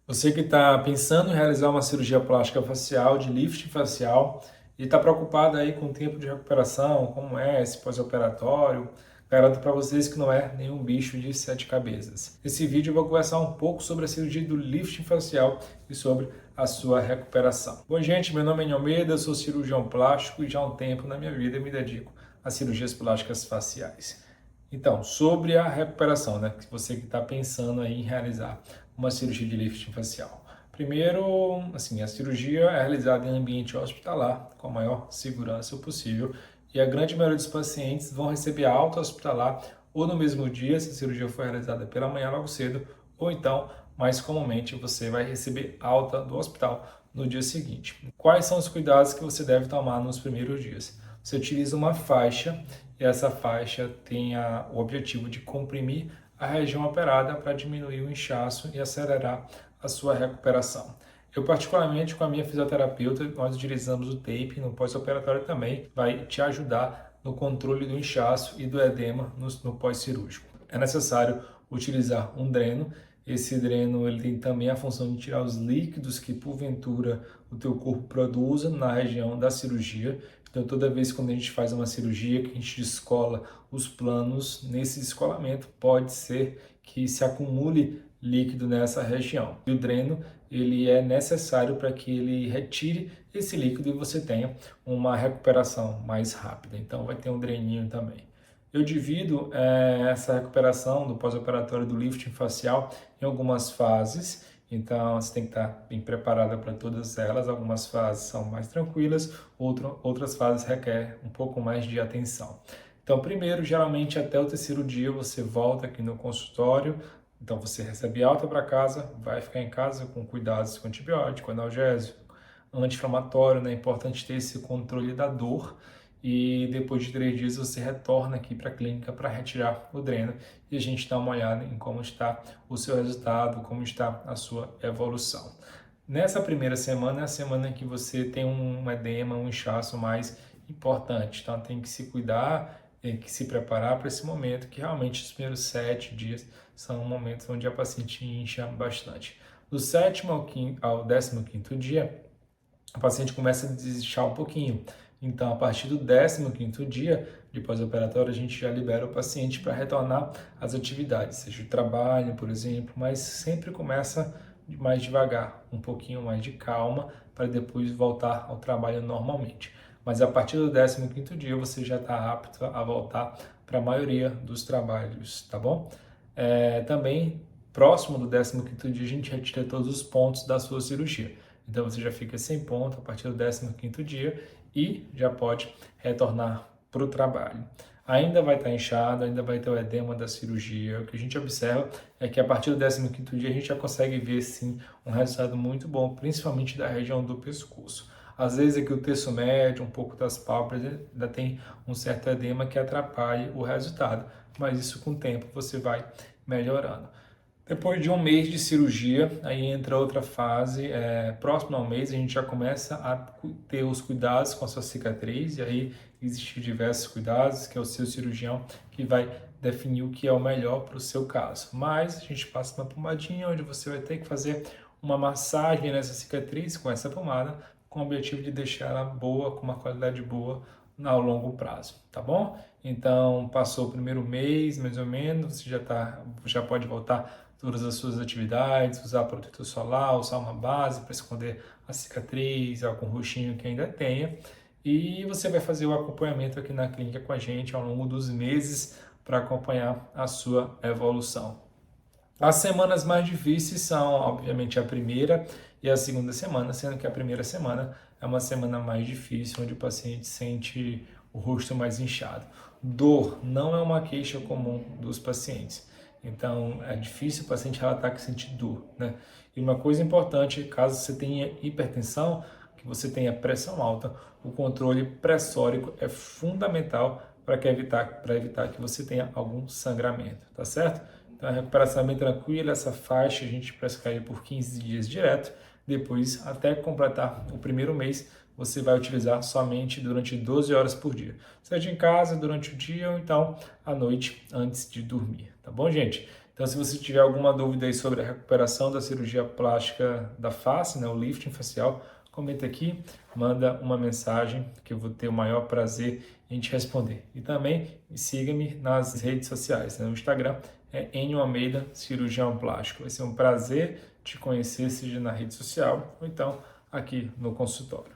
Você que está pensando em realizar uma cirurgia plástica facial, de lifting facial, e está preocupado aí com o tempo de recuperação, como é esse pós-operatório, garanto para vocês que não é nenhum bicho de sete cabeças. Nesse vídeo eu vou conversar um pouco sobre a cirurgia do lifting facial e sobre a sua recuperação. Bom, gente, meu nome é Almeida, eu sou cirurgião plástico e já há um tempo na minha vida eu me dedico a cirurgias plásticas faciais. Então, sobre a recuperação, né? Você que está pensando aí em realizar uma cirurgia de lifting facial. Primeiro, assim, a cirurgia é realizada em ambiente hospitalar, com a maior segurança possível, e a grande maioria dos pacientes vão receber alta hospitalar ou no mesmo dia, se a cirurgia for realizada pela manhã logo cedo, ou então, mais comumente, você vai receber alta do hospital no dia seguinte. Quais são os cuidados que você deve tomar nos primeiros dias? Você utiliza uma faixa e essa faixa tem o objetivo de comprimir a região operada para diminuir o inchaço e acelerar a sua recuperação. Eu, particularmente, com a minha fisioterapeuta, nós utilizamos o tape no pós-operatório também, vai te ajudar no controle do inchaço e do edema no pós-cirúrgico. É necessário utilizar um dreno. Esse dreno ele tem também a função de tirar os líquidos que, porventura, o teu corpo produza na região da cirurgia. Então, toda vez quando a gente faz uma cirurgia, que a gente descola os planos, nesse descolamento pode ser que se acumule líquido nessa região. E o dreno ele é necessário para que ele retire esse líquido e você tenha uma recuperação mais rápida. Então, vai ter um dreninho também. Eu divido essa recuperação do pós-operatório do lifting facial em algumas fases. Então, você tem que estar bem preparada para todas elas. Algumas fases são mais tranquilas, outras fases requerem um pouco mais de atenção. Então, primeiro, geralmente até o terceiro dia, você volta aqui no consultório. Então, você recebe alta para casa, vai ficar em casa com cuidados com antibiótico, analgésico, anti-inflamatório, né? É importante ter esse controle da dor. E depois de 3 dias você retorna aqui para a clínica para retirar o dreno e a gente dá uma olhada em como está o seu resultado, como está a sua evolução. Nessa primeira semana é a semana em que você tem um edema, um inchaço mais importante, então tem que se cuidar, tem que se preparar para esse momento, que realmente os primeiros 7 dias são momentos onde a paciente incha bastante. Do sétimo ao 15º dia, a paciente começa a desinchar um pouquinho. Então, a partir do 15º dia de pós-operatório, a gente já libera o paciente para retornar às atividades, seja o trabalho, por exemplo, mas sempre começa mais devagar, um pouquinho mais de calma, para depois voltar ao trabalho normalmente. Mas a partir do 15º dia, você já está apto a voltar para a maioria dos trabalhos, tá bom? Também, próximo do 15º dia, a gente retira todos os pontos da sua cirurgia. Então você já fica sem ponto a partir do 15º dia e já pode retornar para o trabalho. Ainda vai estar inchado, ainda vai ter o edema da cirurgia. O que a gente observa é que a partir do 15º dia a gente já consegue ver sim um resultado muito bom, principalmente da região do pescoço. Às vezes aqui o terço médio, um pouco das pálpebras, ainda tem um certo edema que atrapalha o resultado, mas isso com o tempo você vai melhorando. Depois de um mês de cirurgia, aí entra outra fase, próximo ao mês a gente já começa a ter os cuidados com a sua cicatriz, e aí existem diversos cuidados, que é o seu cirurgião que vai definir o que é o melhor para o seu caso. Mas a gente passa uma pomadinha, onde você vai ter que fazer uma massagem nessa cicatriz com essa pomada, com o objetivo de deixar ela boa, com uma qualidade boa ao longo prazo, tá bom? Então, passou o primeiro mês, mais ou menos, você já pode voltar todas as suas atividades, usar protetor solar, usar uma base para esconder a cicatriz, algum roxinho que ainda tenha. E você vai fazer o acompanhamento aqui na clínica com a gente ao longo dos meses para acompanhar a sua evolução. As semanas mais difíceis são, obviamente, a primeira e a segunda semana, sendo que a primeira semana é uma semana mais difícil, onde o paciente sente o rosto mais inchado. Dor não é uma queixa comum dos pacientes. Então, é difícil o paciente relatar que sente dor, né? E uma coisa importante, caso você tenha hipertensão, que você tenha pressão alta, o controle pressórico é fundamental para evitar que você tenha algum sangramento, tá certo? Então, a recuperação é bem tranquila, essa faixa a gente prescreve por 15 dias direto, depois, até completar o primeiro mês, você vai utilizar somente durante 12 horas por dia. Seja em casa, durante o dia ou então à noite, antes de dormir. Tá bom, gente? Então, se você tiver alguma dúvida aí sobre a recuperação da cirurgia plástica da face, né, o lifting facial, comenta aqui, manda uma mensagem que eu vou ter o maior prazer em te responder. E também siga-me nas redes sociais, né? No Instagram é Enio Almeida, cirurgião plástico. Vai ser um prazer te conhecer, seja na rede social ou então aqui no consultório.